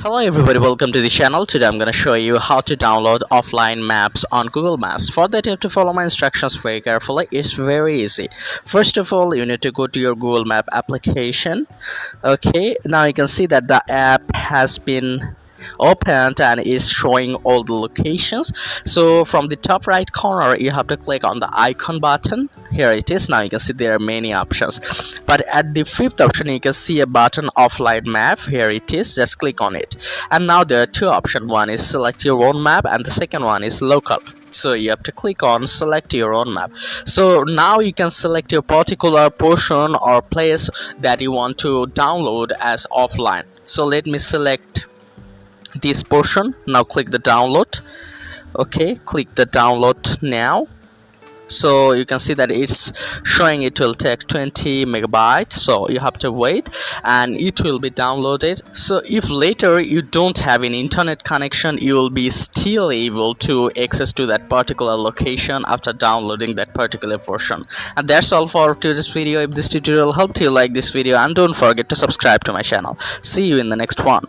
Hello everybody, welcome to the channel. Today I'm going to show you how to download offline maps on Google Maps. For that you have to follow my instructions very carefully. It's very easy. First of all, you need to go to your Google Map application. Okay, now you can see that the app has been opened and is showing all the locations. So from the top right corner you have to click on the icon button. Here it is. Now you can see there are many options, but at the fifth option you can see a button offline map. Here it is, just click on it, and now there are two options. One is select your own map and the second one is local. So you have to click on select your own map. So now you can select your particular portion or place that you want to download as offline. So let me select this portion. Now click the download. Okay, click the download now. So you can see that it's showing it will take 20 megabytes, so you have to wait and it will be downloaded. So if later you don't have an internet connection, you will be still able to access to that particular location after downloading that particular portion. And that's all for today's video. If this tutorial helped you, like this video and don't forget to subscribe to my channel. See you in the next one.